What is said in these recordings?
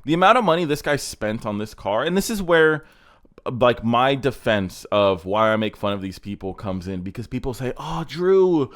The amount of money this guy spent on this car, and this is where like my defense of why I make fun of these people comes in, because people say, "Oh, Drew,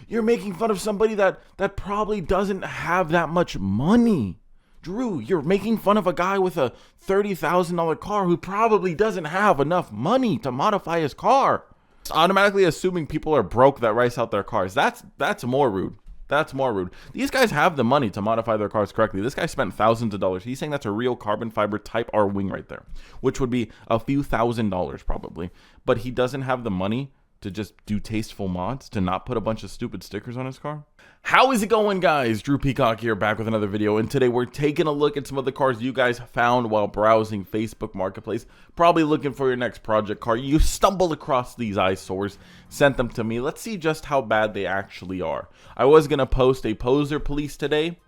you're making fun of somebody that probably doesn't have that much money. Drew, you're making fun of a guy with a $30,000 car who probably doesn't have enough money to modify his car." Automatically assuming people are broke that race out their cars. That's more rude. That's more rude. These guys have the money to modify their cars correctly. This guy spent thousands of dollars. He's saying that's a real carbon fiber Type R wing right there, which would be a few $1,000s probably. But he doesn't have the money to just do tasteful mods, to not put a bunch of stupid stickers on his car. How is it going, guys? Drew Peacock here, back with another video, and today we're taking a look at some of the cars you guys found while browsing Facebook Marketplace, probably looking for your next project car. You stumbled across these eyesores, sent them to me. Let's see just how bad they actually are. I was gonna post a poser police today.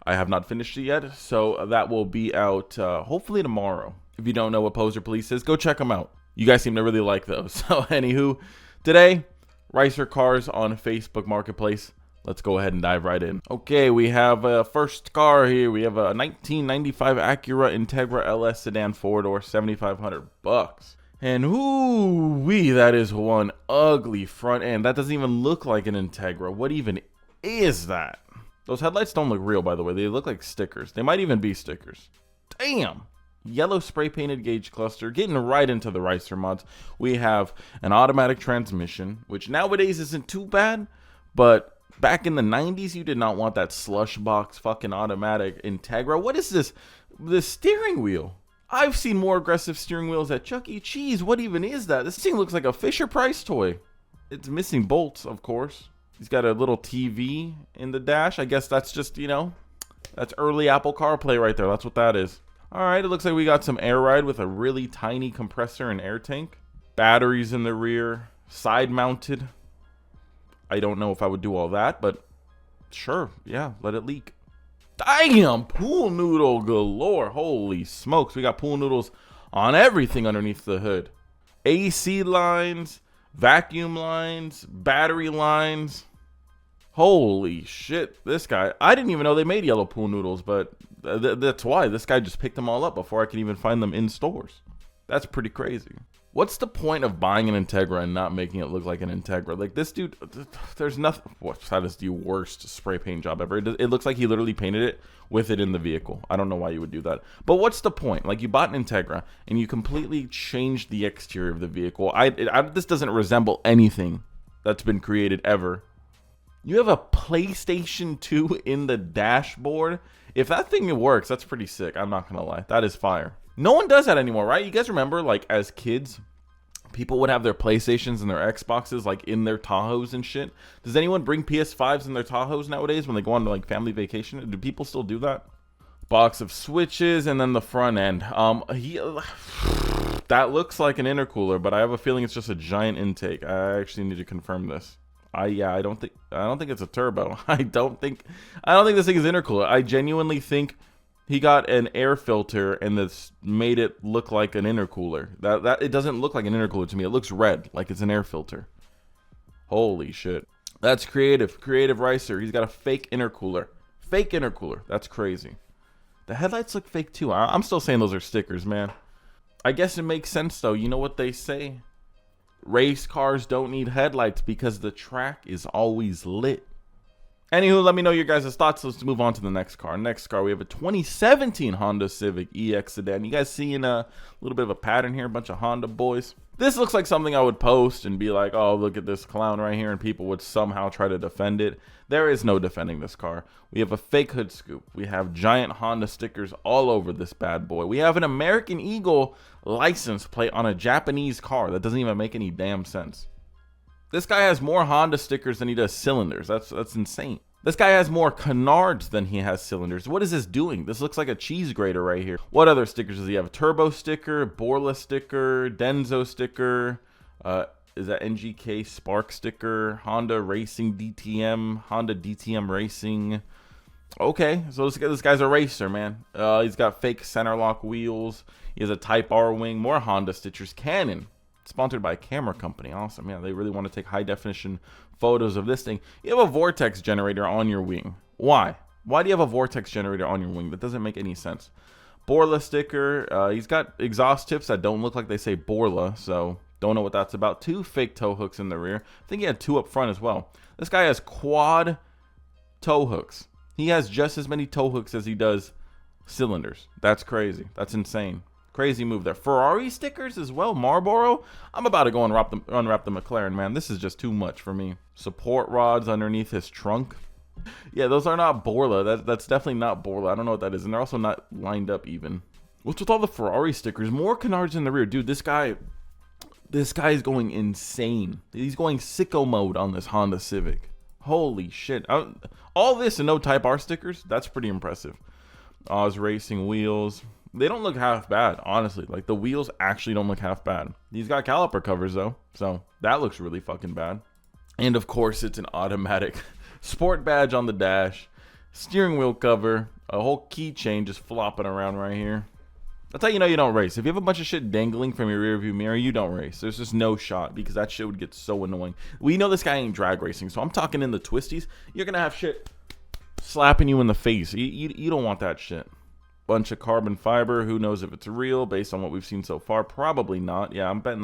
I have not finished it yet, so that will be out hopefully tomorrow. If you don't know what poser police is, go check them out. You guys seem to really like those. So anywho, today, Ricer cars on Facebook Marketplace. Let's go ahead and dive right in. Okay, we have a first car here. We have a 1995 Acura Integra LS sedan 4-door, $7,500. And ooh-wee, that is one ugly front end. That doesn't even look like an Integra. What even is that? Those headlights don't look real, by the way. They look like stickers. They might even be stickers. Damn. Yellow spray painted gauge cluster. Getting right into the Ricer mods. We have an automatic transmission, which nowadays isn't too bad, but back in the 90s, you did not want that slush box fucking automatic Integra. What is this? The steering wheel. I've seen more aggressive steering wheels at Chuck E. Cheese. What even is that? This thing looks like a Fisher-Price toy. It's missing bolts, of course. He's got a little TV in the dash. I guess that's just, you know, that's early Apple CarPlay right there. That's what that is. All right, it looks like we got some air ride with a really tiny compressor and air tank. Batteries in the rear, side mounted. I don't know if I would do all that, but sure, yeah, let it leak. Damn, pool noodle galore. Holy smokes, we got pool noodles on everything underneath the hood. AC lines, vacuum lines, battery lines. Holy shit, this guy. I didn't even know they made yellow pool noodles, but that's why. This guy just picked them all up before I could even find them in stores. That's pretty crazy. What's the point of buying an Integra and not making it look like an Integra? Like, this dude, there's nothing. That is the worst spray paint job ever. It looks like he literally painted it with it in the vehicle. I don't know why you would do that. But what's the point? Like, you bought an Integra and you completely changed the exterior of the vehicle. This doesn't resemble anything that's been created ever. You have a PlayStation 2 in the dashboard. If that thing works, that's pretty sick. I'm not gonna lie. That is fire. No one does that anymore, right? You guys remember, like, as kids, people would have their PlayStations and their Xboxes, like, in their Tahoes and shit. Does anyone bring PS5s in their Tahoes nowadays when they go on, like, family vacation? Do people still do that? Box of switches, and then the front end. That looks like an intercooler, but I have a feeling it's just a giant intake. I actually need to confirm this. I don't think it's a turbo. I don't think this thing is intercooler. I genuinely think he got an air filter and this made it look like an intercooler. That it doesn't look like an intercooler to me. It looks red, like it's an air filter. Holy shit. That's creative. Creative Ricer. He's got a fake intercooler. Fake intercooler. That's crazy. The headlights look fake too. I'm still saying those are stickers, man. I guess it makes sense though. You know what they say? Race cars don't need headlights because the track is always lit. Anywho, let me know your guys' thoughts. Let's move on to the next car. Next car, we have a 2017 Honda Civic EX sedan. You guys seeing a little bit of a pattern here? A bunch of Honda boys. This looks like something I would post and be like, oh, look at this clown right here, and people would somehow try to defend it. There is no defending this car. We have a fake hood scoop. We have giant Honda stickers all over this bad boy. We have an American Eagle license plate on a Japanese car. That doesn't even make any damn sense. This guy has more Honda stickers than he does cylinders. That's insane. This guy has more canards than he has cylinders. What is this doing? This looks like a cheese grater right here. What other stickers does he have? A turbo sticker, Borla sticker, Denso sticker, is that NGK Spark sticker, Honda Racing DTM, Honda DTM Racing. Okay, so this guy's a racer, man. He's got fake center lock wheels. He has a Type R wing, more Honda stickers. Canon, sponsored by a camera company. Awesome. Yeah, they really want to take high definition photos of this thing. You have a vortex generator on your wing. Why? Why do you have a vortex generator on your wing? That doesn't make any sense. Borla sticker. He's got exhaust tips that don't look like they say Borla, so don't know what that's about. 2 fake tow hooks in the rear. I think he had 2 up front as well. This guy has quad tow hooks. He has just as many tow hooks as he does cylinders. That's crazy. That's insane. Crazy move there. Ferrari stickers as well. Marlboro. I'm about to go unwrap the McLaren, man. This is just too much for me. Support rods underneath his trunk. Yeah, those are not Borla. That's definitely not Borla. I don't know what that is. And they're also not lined up even. What's with all the Ferrari stickers? More canards in the rear. Dude, this guy is going insane. He's going sicko mode on this Honda Civic. Holy shit. All this and no Type R stickers? That's pretty impressive. Oz Racing wheels. They don't look half bad, honestly. Like, the wheels actually don't look half bad. He's got caliper covers, though. So, that looks really fucking bad. And, of course, it's an automatic sport badge on the dash. Steering wheel cover. A whole keychain just flopping around right here. That's how you know you don't race. If you have a bunch of shit dangling from your rearview mirror, you don't race. There's just no shot because that shit would get so annoying. We know this guy ain't drag racing, so I'm talking in the twisties. You're going to have shit slapping you in the face. You don't want that shit. Bunch of carbon fiber. Who knows if it's real based on what we've seen so far? Probably not. Yeah, I'm betting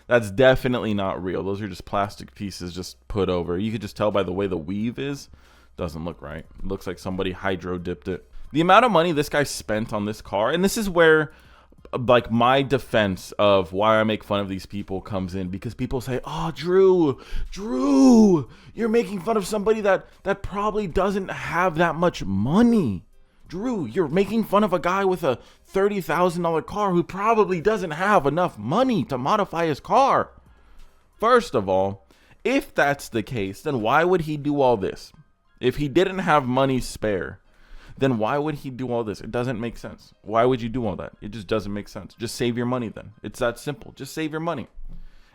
that's definitely not real. Those are just plastic pieces just put over. You could just tell by the way the weave is. Doesn't look right. It looks like somebody hydro dipped it. The amount of money this guy spent on this car, and this is where like my defense of why I make fun of these people comes in, because people say, oh, Drew, you're making fun of somebody that probably doesn't have that much money. Drew, you're making fun of a guy with a $30,000 car who probably doesn't have enough money to modify his car. First of all, if that's the case, then why would he do all this? If he didn't have money spare, then why would he do all this? It doesn't make sense. Why would you do all that? It just doesn't make sense. Just save your money then. It's that simple. Just save your money.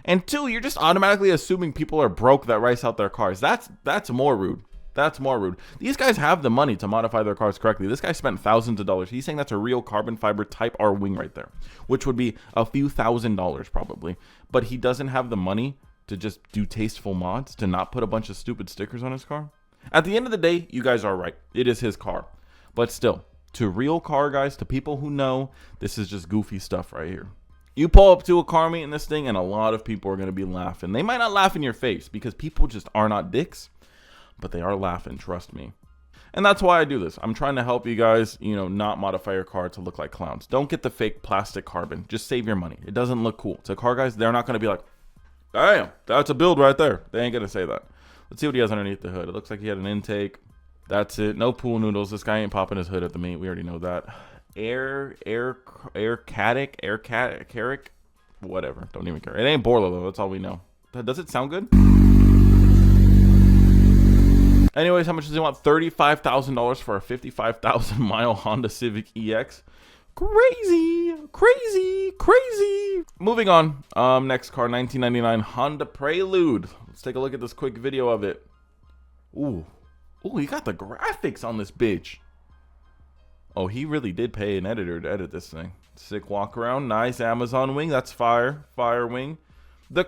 And 2, you're just automatically assuming people are broke that race out their cars. That's more rude. That's more rude. These guys have the money to modify their cars correctly. This guy spent thousands of dollars. He's saying that's a real carbon fiber Type R wing right there, which would be a few $1,000s probably. But he doesn't have the money to just do tasteful mods, to not put a bunch of stupid stickers on his car. At the end of the day, you guys are right. It is his car. But still, to real car guys, to people who know, this is just goofy stuff right here. You pull up to a car meet in this thing, and a lot of people are going to be laughing. They might not laugh in your face because people just are not dicks, but they are laughing, trust me. And that's why I do this. I'm trying to help you guys, not modify your car to look like clowns. Don't get the fake plastic carbon. Just save your money. It doesn't look cool. To car guys, they're not going to be like, damn, that's a build right there. They ain't going to say that. Let's see what he has underneath the hood. It looks like he had an intake. That's it. No pool noodles. This guy ain't popping his hood at the meet. We already know that. Carrick, whatever. Don't even care. It ain't Borla though. That's all we know. Does it sound good? Anyways, how much does he want? $35,000 for a 55,000 mile Honda Civic EX. Crazy. Moving on. Next car, 1999 Honda Prelude. Let's take a look at this quick video of it. Ooh, he got the graphics on this bitch. Oh, he really did pay an editor to edit this thing. Sick walk around. Nice Amazon wing. That's fire wing.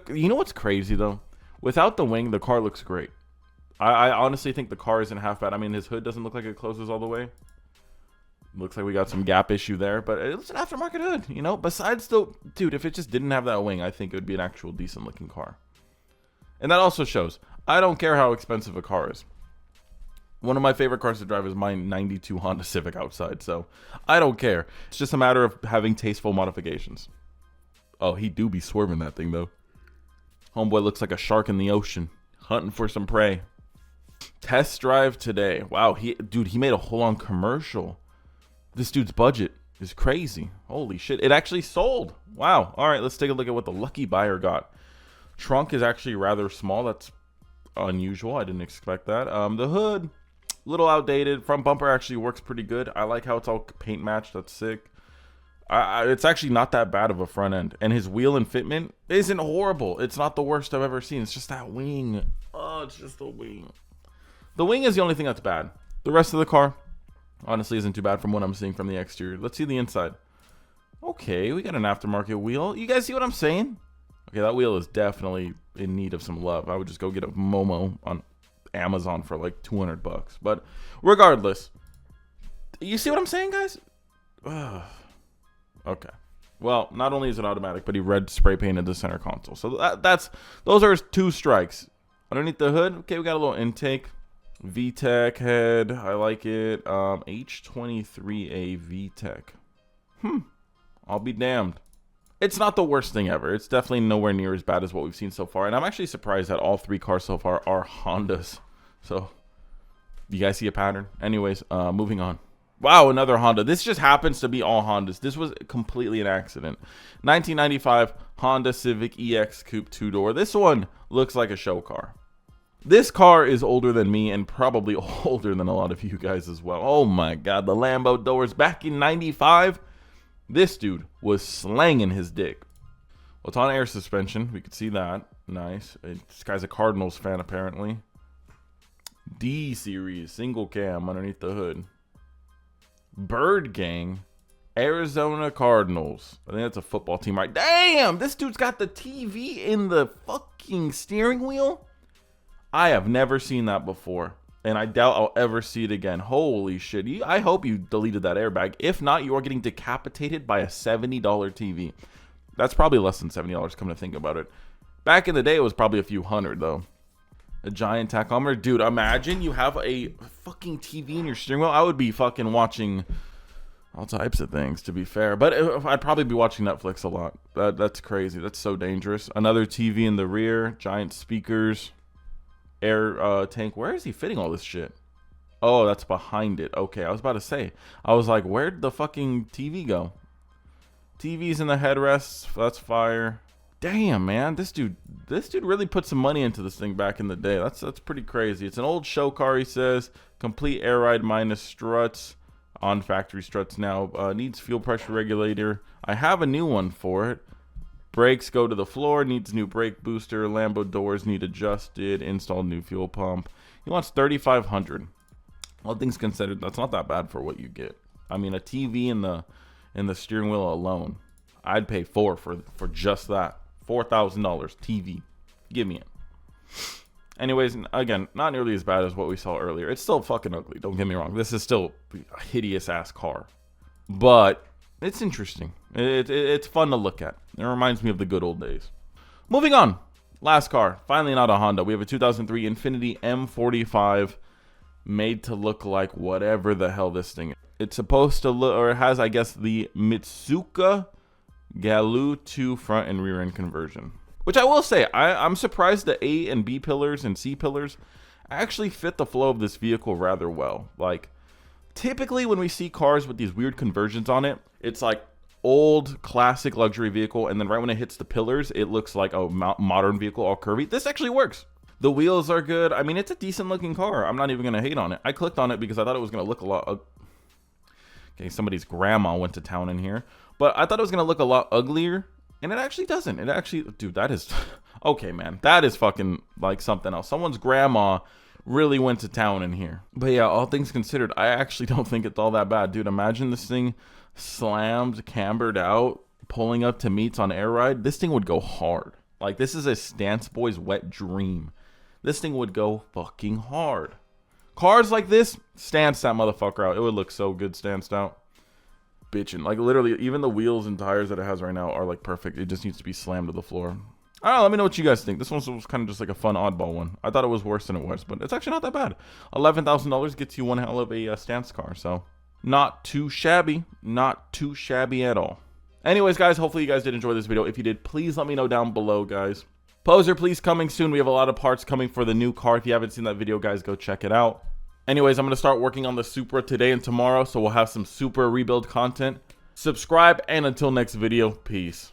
You know what's crazy though? Without the wing, the car looks great. I honestly think the car isn't half bad. I mean, his hood doesn't look like it closes all the way. Looks like we got some gap issue there, but it's an aftermarket hood, Besides, though, dude, if it just didn't have that wing, I think it would be an actual decent looking car. And that also shows, I don't care how expensive a car is. One of my favorite cars to drive is my 92 Honda Civic outside, so I don't care. It's just a matter of having tasteful modifications. Oh, he do be swerving that thing, though. Homeboy looks like a shark in the ocean, hunting for some prey. Test drive today. Wow, he made a whole-on commercial. This dude's budget is crazy. Holy shit. It actually sold. Wow. All right, let's take a look at what the lucky buyer got. Trunk is actually rather small. That's unusual. I didn't expect that. The hood, a little outdated. Front bumper actually works pretty good. I like how it's all paint matched. That's sick. It's actually not that bad of a front end. And his wheel and fitment isn't horrible. It's not the worst I've ever seen. It's just that wing. Oh, it's just the wing. The wing is the only thing that's bad. The rest of the car, honestly, isn't too bad from what I'm seeing from the exterior. Let's see the inside. Okay, we got an aftermarket wheel. You guys see what I'm saying? Okay, that wheel is definitely in need of some love. I would just go get a Momo on Amazon for like $200. But regardless, You see what I'm saying, guys? Ugh. Okay. Well, not only is it automatic, but he red spray painted the center console. So those are his 2 strikes. Underneath the hood, okay, we got a little intake. VTEC head, I like it. H23A VTEC. I'll be damned. It's not the worst thing ever. It's definitely nowhere near as bad as what we've seen so far. And I'm actually surprised that all 3 cars so far are Hondas. So, you guys see a pattern? Anyways, moving on. Wow, another Honda. This just happens to be all Hondas. This was completely an accident. 1995 Honda Civic EX Coupe 2-door. This one looks like a show car. This car is older than me and probably older than a lot of you guys as well. Oh my God, the Lambo doors back in 95. This dude was slanging his dick. Well, it's on air suspension. We could see that. Nice. This guy's a Cardinals fan, apparently. D series, single cam underneath the hood. Bird Gang, Arizona Cardinals. I think that's a football team, right? Damn, this dude's got the TV in the fucking steering wheel. I have never seen that before, and I doubt I'll ever see it again. Holy shit. I hope you deleted that airbag. If not, you are getting decapitated by a $70 TV. That's probably less than $70, come to think about it. Back in the day, it was probably a few hundred, though. A giant tachometer. Dude, imagine you have a fucking TV in your steering wheel. I would be fucking watching all types of things, to be fair. But I'd probably be watching Netflix a lot. That's crazy. That's so dangerous. Another TV in the rear. Giant speakers. Air tank. Where is he fitting all this shit? Oh, that's behind it. Okay, I was about to say. I was like, where'd the fucking TV go? TV's in the headrests. That's fire. Damn, man, this dude really put some money into this thing back in the day. That's pretty crazy. It's an old show car, he says. Complete air ride minus struts. On factory struts now. Needs fuel pressure regulator. I have a new one for it. Brakes go to the floor. Needs new brake booster. Lambo doors need adjusted. Installed new fuel pump. He wants $3,500. All things considered, that's not that bad for what you get. I mean, a TV in the steering wheel alone, I'd pay for just that. $4,000 TV. Give me it. Anyways, again, not nearly as bad as what we saw earlier. It's still fucking ugly. Don't get me wrong. This is still a hideous ass car, but it's interesting. It's fun to look at. It reminds me of the good old days. Moving on. Last car. Finally not a Honda. We have a 2003 Infiniti M45 made to look like whatever the hell this thing is. It's supposed to look, or it has, I guess, the Mitsuka Galoo 2 front and rear end conversion, which I will say, I'm surprised the A and B pillars and C pillars actually fit the flow of this vehicle rather well. Like, typically when we see cars with these weird conversions on it, it's like old classic luxury vehicle, and then right when it hits the pillars, it looks like a modern vehicle all curvy. This actually works. The wheels are good. I mean, it's a decent looking car. I'm not even gonna hate on it. I clicked on it because I thought it was gonna look a lot okay, somebody's grandma went to town in here. But I thought it was going to look a lot uglier, and it actually doesn't. It actually, dude, that is, okay, man. That is fucking like something else. Someone's grandma really went to town in here. But yeah, all things considered, I actually don't think it's all that bad. Dude, imagine this thing slammed, cambered out, pulling up to meets on air ride. This thing would go hard. Like, this is a stance boy's wet dream. This thing would go fucking hard. Cars like this, stance that motherfucker out. It would look so good stanced out. Bitchin'. Like, literally, even the wheels and tires that it has right now are like perfect. It just needs to be slammed to the floor. I don't know, let me know what you guys think. This one was kind of just like a fun oddball one. I thought it was worse than it was, but it's actually not that bad. $11,000 gets you one hell of a stance car, so not too shabby. Not too shabby at all. Anyways, guys, hopefully you guys did enjoy this video. If you did, please let me know down below, guys. Poser, please, coming soon. We have a lot of parts coming for the new car. If you haven't seen that video, guys, go check it out. Anyways, I'm going to start working on the Supra today and tomorrow, so we'll have some Supra rebuild content. Subscribe, and until next video, peace.